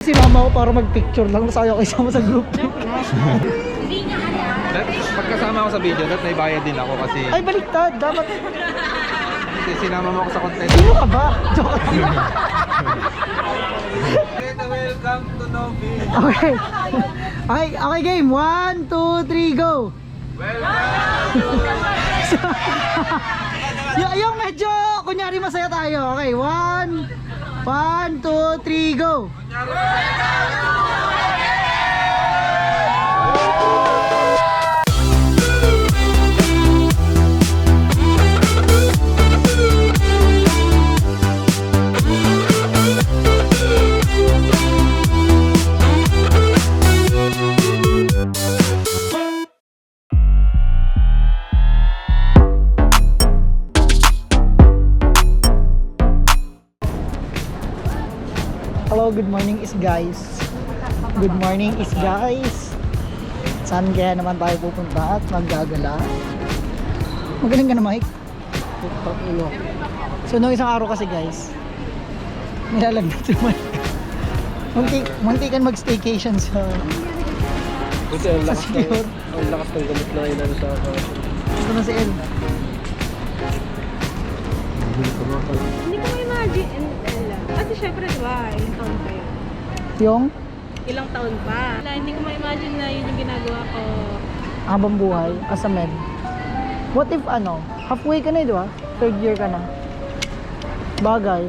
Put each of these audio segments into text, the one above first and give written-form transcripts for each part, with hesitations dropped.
Sinama ko para mag-picture lang, masaya ko isama sa group. Pagkasama ko sa video, may bayad din ako kasi Ay, baliktad. Dapat. sinama mo ako sa content. Sino ka ba? Joke lang. Welcome to Novi. Okay. Okay, game. 1, 2, 3, go. Yung medyo, kunyari masaya tayo. Okay, 1, 2, 3, go. Hello, good morning is guys. Good morning is guys. Saan kaya naman tayo pupunta at maggagala? Magaling ka na, Mike. So nung isang araw kasi guys, nilalagnat si Mike. Muntikan mag-staycation sa Buti ang lakas Sior. ang lakas ng gamit na inano sa ako. Ito na si El. Hindi ko ma-imagine, kasi syempre diba, ilang taon pa yun? Yung Ilang taon pa. Hindi ko ma-imagine na yun yung ginagawa ko. habang buhay as a med. What if halfway ka na, di ba? Third year ka na. Bagay.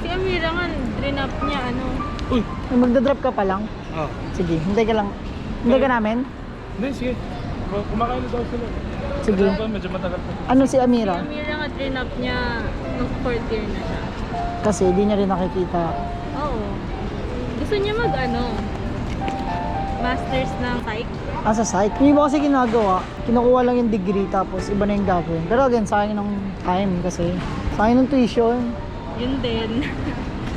Si Amira nga, drain up niya, Magdadrop ka pa lang. Oh. Sige, hintay ka lang. Hintay ka namin? Hindi, sige. Kumakain na daw sila. Sige. Medyo matagal pa. Ano si Si Amira? Amira nga, drain up niya nung 4th year na siya. Kasi di niya rin nakikita. Oo. Gusto niya masters ng psych. Sa site. Hindi mo kasi ginagawa. Kinukuha lang yung degree tapos iba na yung gagawin. Pero again, sayang ng time kasi. Sayang ng tuition. Yun din.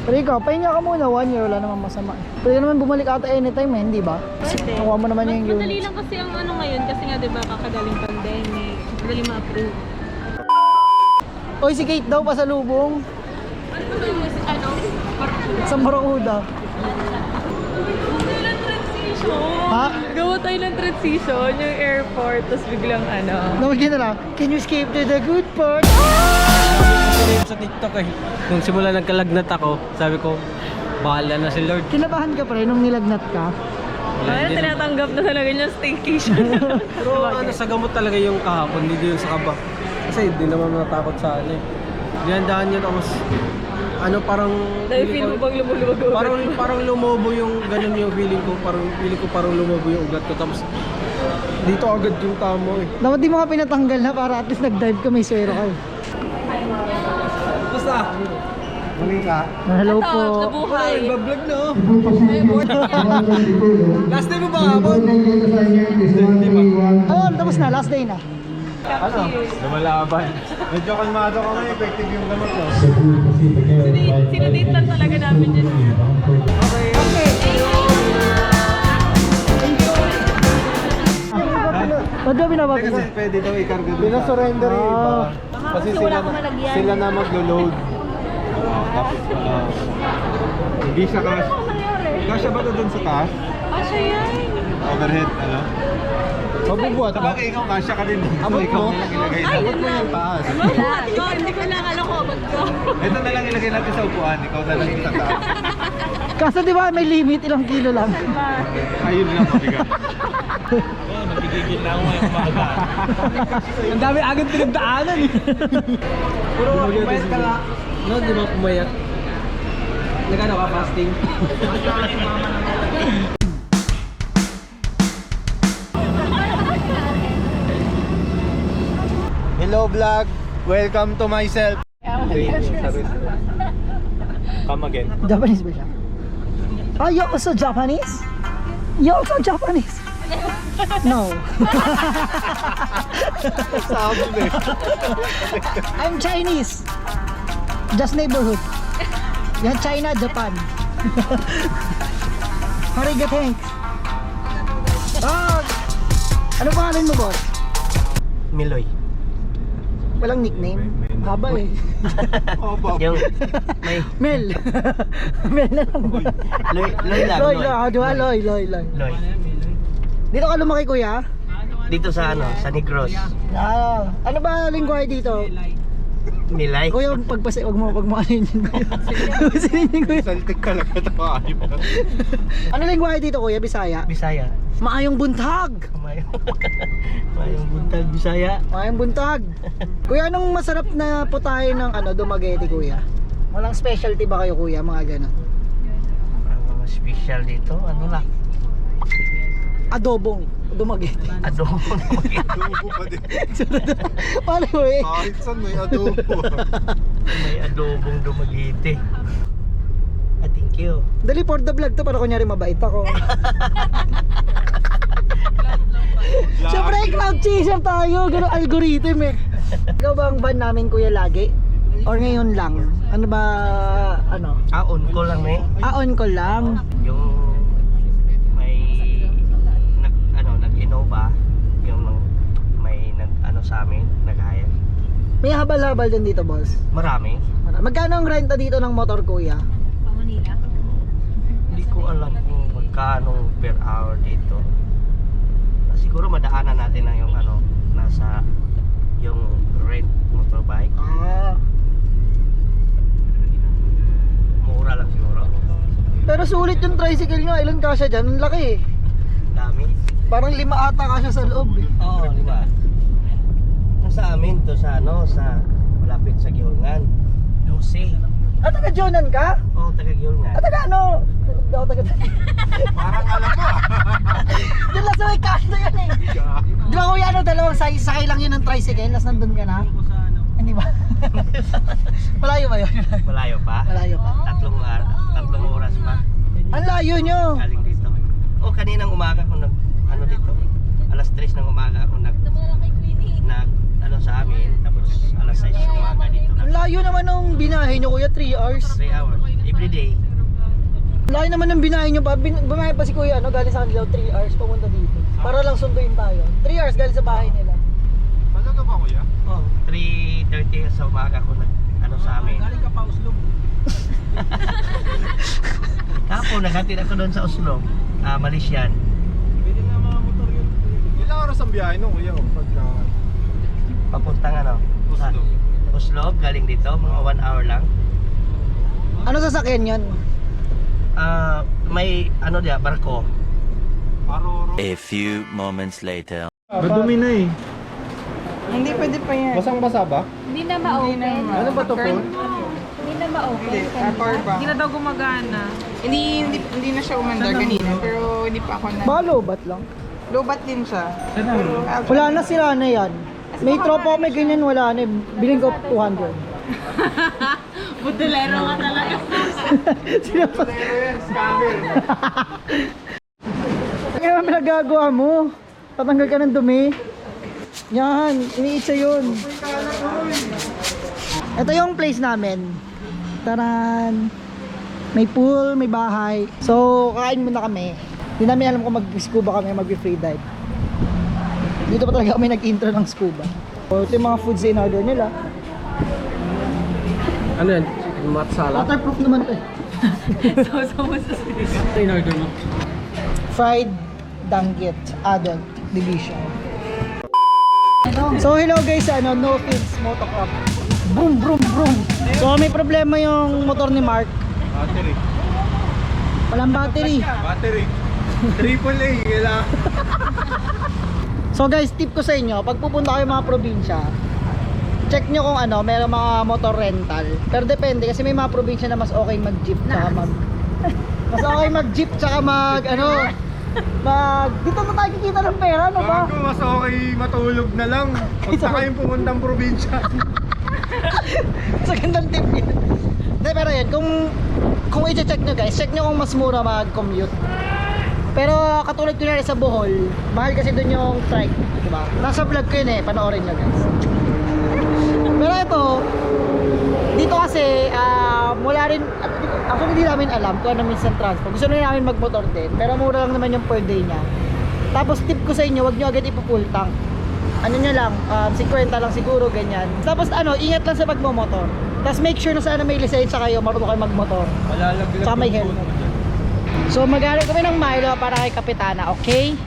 Pero ikaw, pahinga ka muna 1 year, wala namang masama. Pwede naman bumalik ata anytime hindi ba? Pwede. Nakuha mo naman yung Madali units. lang kasi ang ngayon, kasi nga diba kakagaling pandemic. Madali ma-approve. Oy, si Kate daw pasalubong. Ano ba yung Sa Marauda. Ha? Gawa tayo ng transition, yung airport, tapos biglang Nawagyan na lang. Can you escape to the good part? Sa TikTok nung simula nagkalagnat ako, sabi ko, bahala na si Lord. Kinabahan ka pa rin nung nilagnat ka? Ay, tinatanggap na talaga yung staycation. Pero sa gamot talaga yung kahapon, hindi yung sa kaba. Kasi hindi naman natakot sa Diyan-daan yun tapos parang Dahil feel mo bang lumulubog parang lumobo yung ganun yung feeling ko, parang lumobo yung ugat ko tapos dito agad yung tamo Dapat di mo ka pinatanggal na para at least nag-dive ka, may swero ka. Basta muli ka. Hello po. Nabuhay. Nagbablog na Last day mo ba hapon? Oh, tapos na, last day na. Lumalaban. Medyo kalmado ka ngayon, effective yung gamot mo. Sinudate lang talaga namin yun. Ba't ba binabag Kasi ko? pwede daw i-cargo doon. Pinasurrender yung iba. Kasi sila na maglo-load. Tapos hindi siya cash. Kasya ba ito dun sa taas? Asya yan. Overhead, Mabubuhat ba? Okay, ikaw kasya ka din. Abot ikaw mo? na lang ilagay Ay, na. yun na. Yung taas. Hindi ko lang alam ko abot ko. Ito na lang ilagay natin sa upuan. Ikaw na lang sa taas. Kaso di ba may limit, ilang kilo lang. Ayun lang mabigat. Nagigigil na ako ngayon umaga. Ang dami agad pinagdaanan Puro pumayat ka nga. No, di ba pumayat? Nagano ka fasting? Hello vlog. Welcome to myself. Come again. Japanese ba siya? Ah, you're also Japanese? You're also Japanese? No. I'm Chinese. Just neighborhood. Yan, China, Japan. Arigato. Ano pangalan mo, boss? Miloy. Walang nickname. Haba eh. Opo. Yung may Mel. Mel na lang. Loy lang. Loy, Loy. Loy. Dito ka lumaki kuya? Dito sa sa Negros. Ah, ano ba lingwahe dito? Nilay. Kuya, wag mo ano yun. Sinin kuya. Saltik ka lang ito. Ano lingwahe dito kuya? Bisaya? Bisaya. Maayong buntag. Mayong buntag Bisaya. Maayong buntag. Kuya, anong masarap na putahe ng Dumaguete kuya? Walang specialty ba kayo kuya, mga ganun? Ang mga special dito, ano lang? Adobong Dumaguete. Adobo. Adobo pa din. Paano mo eh? Kahit saan may adobo. May adobong Dumaguete. Thank you. Dali for the vlog to para kunyari mabait ako. Siyempre, cloud chaser tayo. Ganun algorithm eh. Ikaw ba ang van namin kuya lagi? Or ngayon lang? Ano ba, ano? On ko lang On ko lang. Yung may nag-Innova, yung may sa amin, nag-hire. May habal-habal din dito, boss. Marami. Magkano ang renta dito ng motor kuya? Pang Manila. Hindi ko alam kung magkano per hour dito. Siguro madaanan natin na yung nasa yung rent motorbike. Ah. Mura lang siguro. Pero sulit yung tricycle nyo. Ilan kasya dyan? Ang laki eh. Dami. Parang 5 ata kasya sa loob eh. Oo, di ba? Yung sa amin to sa malapit sa Gihulngan. Lucy. Taga Jonan ka? Oo, taga Gihulngan. Taga ano? Hindi ako taga Parang alam mo. Doon lang sa may kanto yan eh. Di ba kuya dalawang sakay lang yun ng tricycle, tapos nandun ka na? Hindi ba? Malayo ba yun? Malayo pa? Malayo pa. Tatlong oras pa. Ang layo nyo. Galing dito. Kaninang umaga ko dito. Alas 3 ng umaga ako sa amin. Tapos alas 6 ng umaga dito Ang na. layo naman ng binahe nyo kuya, 3 hours. 3 hours. Every day. Ang layo naman ng binahe nyo pa. Bumahe pa si kuya, galing sa kanila 3 hours pamunta dito. Para lang sunduin tayo. 3 hours galing sa bahay nila. Talaga ba kuya? 3:30 sa umaga ako sa amin. Galing ka pa Oslo. Tapos naghatid ako doon sa Oslo, Malaysian. Pwede nga mga motor yun. Ilang oras ang biyahe nung kuya? Pagka... Papuntang Oslo. Oslo, galing dito, mga 1 hour lang. Ano sasakyan yun? May barko. Aroro. A few moments later. Madumi na eh. Hindi pwede pa yan. Basang-basa ba? Hindi na ma-open. Ano ba to po? Hindi na ma-open. Hindi na daw gumagana. Hindi na siya umandar kanina, pero hindi pa ako na. Baka lobat lang. Lobat din siya. Pero, Wala na, sira na yan. May tropa ko, may ganyan, wala na. Biling ko 200. Budulero ka talaga. Kaya naman pinagagawa mo. Tatanggal ka ng dumi. Yan, iniitsa yun. Ito yung place namin. Taran. May pool, may bahay. So, kain muna kami. Hindi namin alam kung mag-scuba kami, mag-free dive. Dito pa talaga kami nag-intro ng scuba. So, ito yung mga foods in order nila. ano yan? Matsala? Waterproof naman ito eh. In order mo. Fried danggit, adult, division. So hello guys, no kids motoclub. Boom, boom, boom. So may problema yung motor ni Mark. Battery. Walang battery. Battery. AAA. Kailangan. So guys, tip ko sa inyo, pag pupunta kayo mga probinsya, check nyo kung meron mga motor rental. Pero depende kasi may mga probinsya na mas okay mag-jeep tsaka mas okay mag-jeep tsaka dito na tayo kikita ng pera, ano ba? Bago mas okay matulog na lang. Huwag na kayong pumuntang probinsya. Sa gandang tip yun. Hindi, pero yun, kung i-check nyo guys, check nyo kung mas mura mag-commute. Pero katulad ko sa Bohol, mahal kasi doon yung trike, diba? Nasa vlog ko yun panoorin nyo guys. Pero ito, dito kasi, wala rin, actually hindi namin alam kung ano minsan transport. Gusto rin namin magmotor din, pero mura lang naman yung per day niya. Tapos tip ko sa inyo, wag nyo agad ipo-full tank. ano nyo lang, 50 lang siguro, ganyan. Tapos ano, ingat lang sa pagmomotor. Tapos make sure na sana may lisensya kayo, marunong kayo magmotor. Malalaglag Tsaka may yung helmet. phone mo. So maghanap kami ng Milo para kay Kapitana, okay?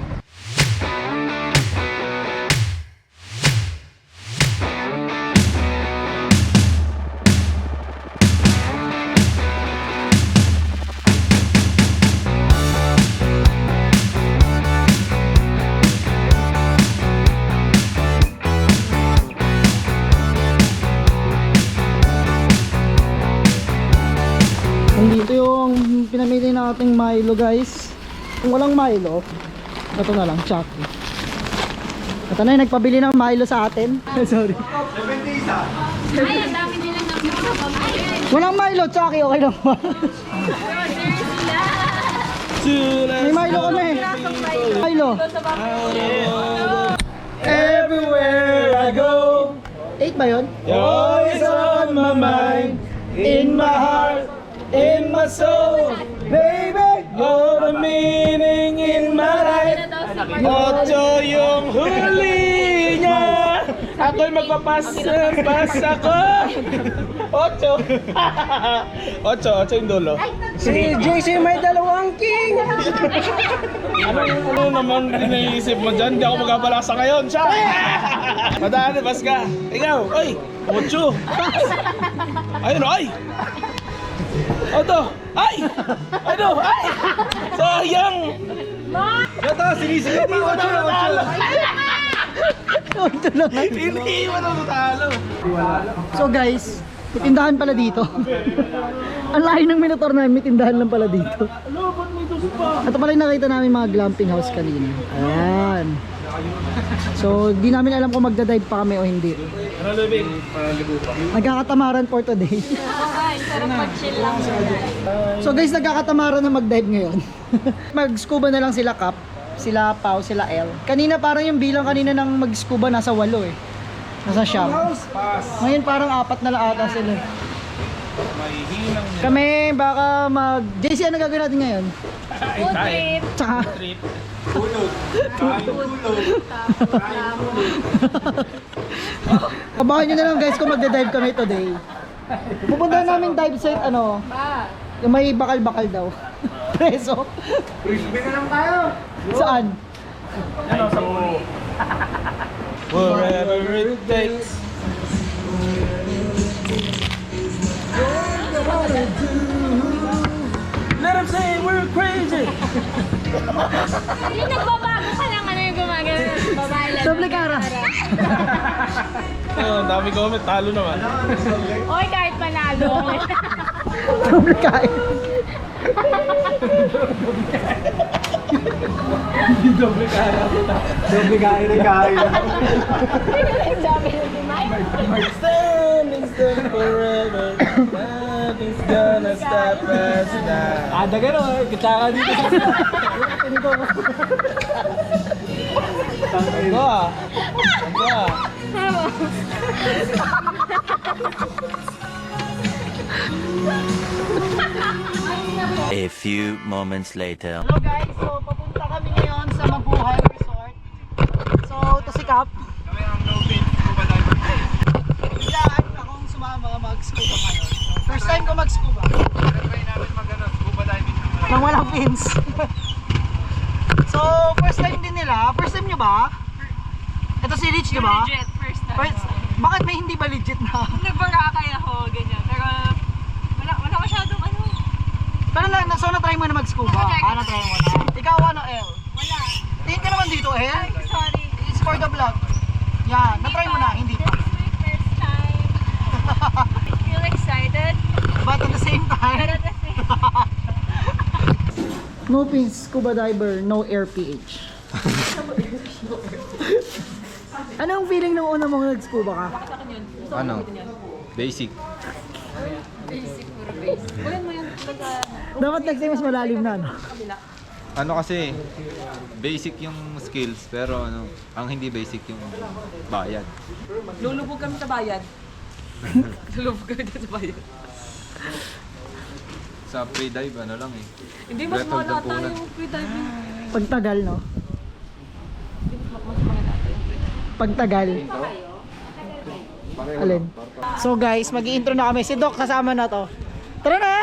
Nandito yung pinamili nating Milo, guys. Kung walang Milo, ito na lang, Chucky. Ito na yung nagpabili ng Milo sa atin. Sorry. Ay, ang dami nilang nagpapabili. Walang Milo, Chucky, okay lang ba? May Milo kami. Milo. Everywhere I go. 8 ba yun? You're always on my mind, in my heart, in my soul, baby. You're the meaning in my life. Ocho yung huli niya. Ako'y magpapas ako. Ocho. Ocho yung dulo. Si JC may dalawang king. Ano naman iniisip mo dyan? Di ako magkabalasa ngayon. Siya! Madaan, bas ka. Ikaw, ay, Ocho. Ayun, ay. Oto, ay. Ano, ay. Sayang. Ito, sinisigaw mo. Ocho. Ito lang. Hindi mo na talo. So guys, may tindahan pala dito. Ang lahi ng Minotaur namin, may tindahan lang pala dito. Ito pala yung nakita namin mga glamping house kanina. Ayan. So, di namin alam kung magdadive pa kami o hindi. Ano, Lubing? Panalibo pa. Nagkakatamaran for today. Okay, sarap mag-chill lang. So guys, nagkakatamaran na mag-dive ngayon. Mag-scuba na lang sila Cap, sila Pau, sila El. Kanina parang yung bilang kanina ng mag-scuba nasa 8 eh. Nasa siyam. Ngayon parang 4 na lang ata sila. May hinang Kami baka mag... JC, ano gagawin natin ngayon? Food trip. Tsaka... trip. Kabahan nyo na lang guys kung magda-dive kami today. Pupunta namin dive site ano, yung may bakal-bakal daw. Preso. Frisbee na lang tayo. Saan? Ano, sa puno. Wherever it takes. Let them say we're crazy. Yung nagbabago ka lang, ano yung gumagano? Babae lang. Doble cara. Oh, dami comment, talo naman. Oy, kahit panalo. Doble kain. Doble kaya. Doble kain na kain. Ang dami ng demand. Stand forever. Nothing's gonna stop us now. Ada ka no, kita ka dito. Ano ah? Ano ah? A few moments later. Hello guys, so papunta kami ngayon sa Mabuhay Resort. So, ito si Cap. Kami ang no-bid scuba diver. Biglaan akong sumama mag-scuba ngayon. So, first time ko mag-scuba. Try namin scuba diving ng Nang walang fins. So, first time din nila. First time nyo ba? Ito si Rich, di ba? Legit, first time. First, bakit may hindi ba legit na? Nagbarakay ako, ganyan. Pero, wala masyadong ano. Pero so na-try mo na mag-scuba? Na-try ko. Na-try mo na. Ikaw ano, El? Wala. Tingin ka naman dito, El. Ay, sorry. It's for the vlog. Yan, na-try mo na, hindi pa. This is my first time. I feel excited. But at the same But time, at the same no fins, scuba diver, no air pH. Anong feeling nung una mong nag-scuba ka? Ano? Basic. Dapat next time mas malalim na, no? Ano kasi, basic yung skills, pero ano, ang hindi basic yung bayad. Lulubog kami sa bayad. Lulubog kami sa bayad. Sa pre-dive, ano lang eh. Hindi, mas Breath of the malata Punan. yung free diving. Pagtagal, no? Mas malata yung free diving. Pagtagal. Alin? So guys, mag-i-intro na kami. Si Doc kasama na to. Tara na!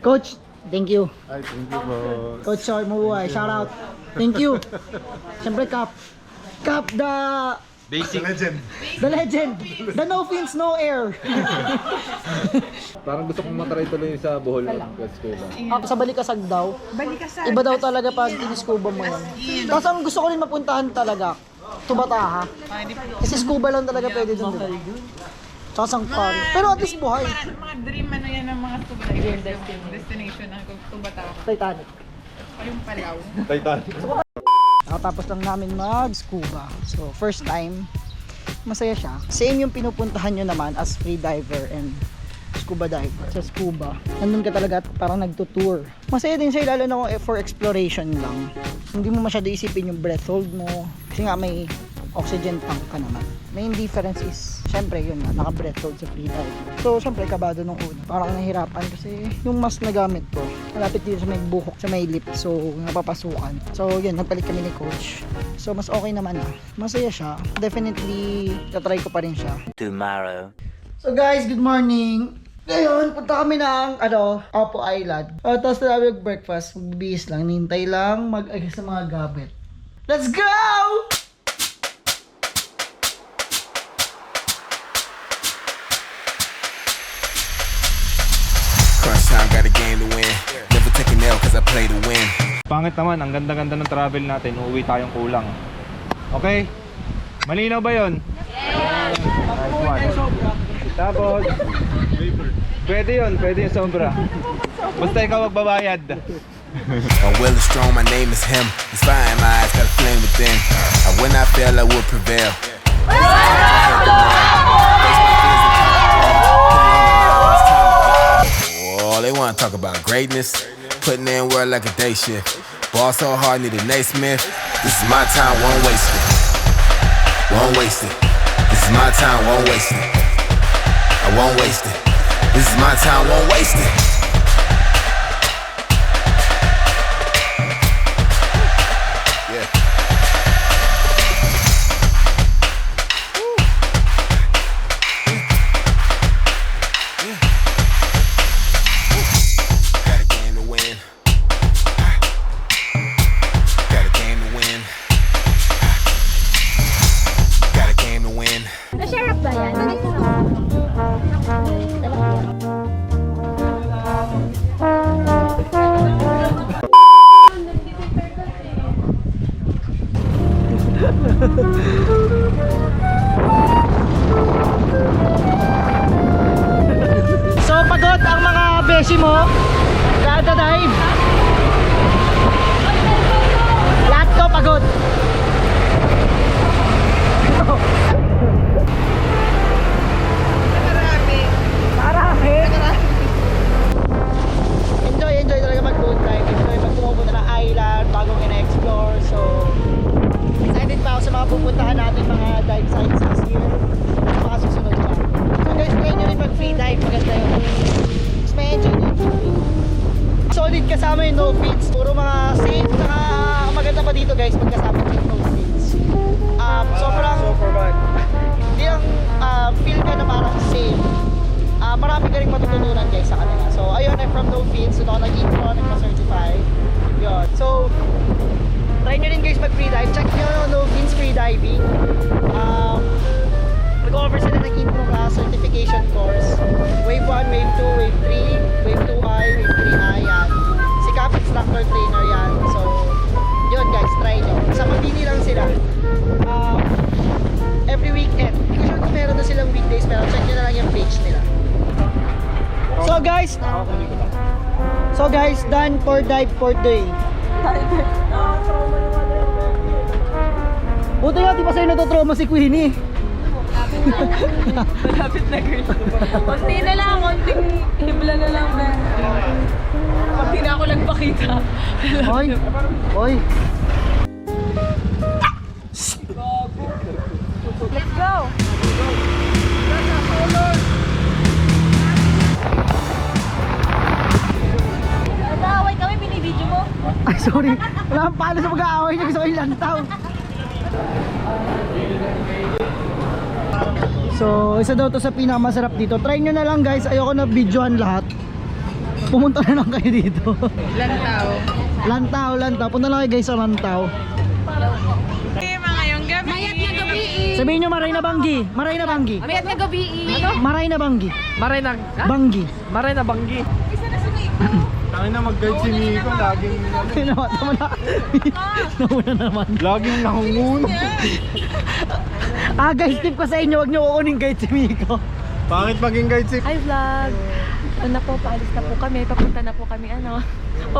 Coach, thank you. Ay, thank you po. Coach Soy Mabuhay, shout out. Thank you. Siyempre, Cap. Cap, Basic. Legend. the legend. The no fins, no air. Parang gusto kong matry tuloy sa Bohol School. Sa Balikasag daw. Balikas Iba daw talaga pag tiniscuba mo yan. Tapos ang gusto ko rin mapuntahan talaga, Tubataha. Kasi scuba lang talaga pwede dun. Tsaka Sangkar. Pero at least buhay. Mga dream ano yan ng mga scuba divers. Destination ng Tubataha. Titanic. Yung Palaw. Titanic. Nakatapos lang namin mag-scuba. So, first time, masaya siya. Same yung pinupuntahan nyo naman as free diver and scuba diver. Sa scuba, nandun ka talaga at parang nagtutour. Masaya din siya, lalo na kung for exploration lang. Hindi mo masyado isipin yung breath hold mo. Kasi nga may oxygen tank ka naman. Main difference is, syempre yun nga, naka-breath hold sa free dive. So, syempre, kabado nung una. Parang nahihirapan kasi yung mask na gamit ko, malapit dito sa may buhok, sa may lip. So, napapasukan. So, yun, nagpalit kami ni coach. So, mas okay naman ah. Masaya siya. Definitely, tatry ko pa rin siya. Tomorrow. So, guys, good morning. Ngayon, punta kami ng, Apo Island. Tapos na namin breakfast. Magbibihis lang. Nintay lang mag-agis sa mga gamit. Let's go! Crunch time, got a game to win. Never take an L cause I play to win. Pangit naman, ang ganda-ganda ng travel natin. Uuwi tayong kulang. Okay? Malinaw ba yun? Yes! Nice one. Tapos, pwede yung sobra. Basta ikaw magbabayad. I'm well and strong, my name is him. It's fire in my eyes, got a flame within. When I fail, I will prevail. Oh, they wanna talk about greatness. Putting in work like a day shift. Ball so hard, need a Naismith. This is my time, won't waste it. Won't waste it. This is my time, won't waste it. I won't waste it. This is my time, won't waste it. Yeah. Got a game to win. Got a game to win. Got a game to win. Na-share up ba yan? So, pagod ang mga beshi mo. Kada dive. Lahat to pagod. Marami. Enjoy talaga mag-boat dive. Enjoy pag pumupunta ng island, bagong ina-explore. So, excited pa ako sa mga pupuntahan natin mga dive sites this year. Mga susunod pa. So guys, try nyo rin mag free dive. Maganda yun. Mas may enjoy din. Solid kasama yung no fins. Puro mga safe. Saka maganda pa dito guys pag kasama yung no fins. Sobrang hindi lang feel ka na parang safe. Marami ka rin matututunan guys sa kanila. So ayun, I'm from no fins. So nag-intro, nagpa-certify. Yun. So try nyo rin guys mag free dive. Check nyo no fins free diving. Mag-offer sila ng intro class certification course. Wave 1, Wave 2, Wave 3, Wave 2i, Wave 3i yan. Si Cap instructor trainer yan. So yun guys, try nyo. Sa Mabini lang sila. Every weekend. Hindi ko sure kung meron na silang weekdays, pero check nyo na lang yung page nila. So guys, done for dive for day. Buti nga, di ba sa'yo natutrauma si Queenie? Malapit na girl. Konti na lang, konting hibla na lang. Konti na ako nagpakita. Oy! Oy! Let's go! Nag-aaway kami, binibidyo mo. Ay, sorry. Wala kang paano sa pag-aaway niya. Gusto ko yung lantaw. So, isa daw to sa pinakamasarap dito. Try nyo na lang guys. Ayoko na videohan lahat. Pumunta na lang kayo dito. Lantaw. Lantaw. Punta na kayo guys sa Lantaw. Okay, mga yung gabi. Mayat nga gabi. Sabihin nyo Maray na Banggi. Maray na Banggi. Mayat nga gabi. Ano? Maray na Banggi. Maray na... Banggi. Maray na banggi. Tangin na mag-guide si Miko, laging Tama na. Nauna naman. laging nangungun. Guys, tip ko sa inyo. Huwag nyo kukunin guide si Miko. Bakit maging guide si Hi vlog. Ano po, paalis na po kami. Papunta na po kami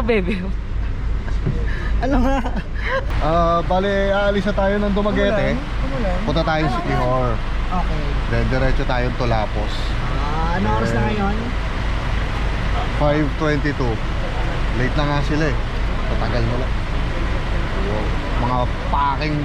bebe. Ano nga? Bale, aalis na tayo ng Dumaguete. Punta tayong City Hall. Okay. Then diretso tayong Tolapos. Ano oras na ngayon? 5:22. Late na nga sila eh. Tatagal na lang. Mga paking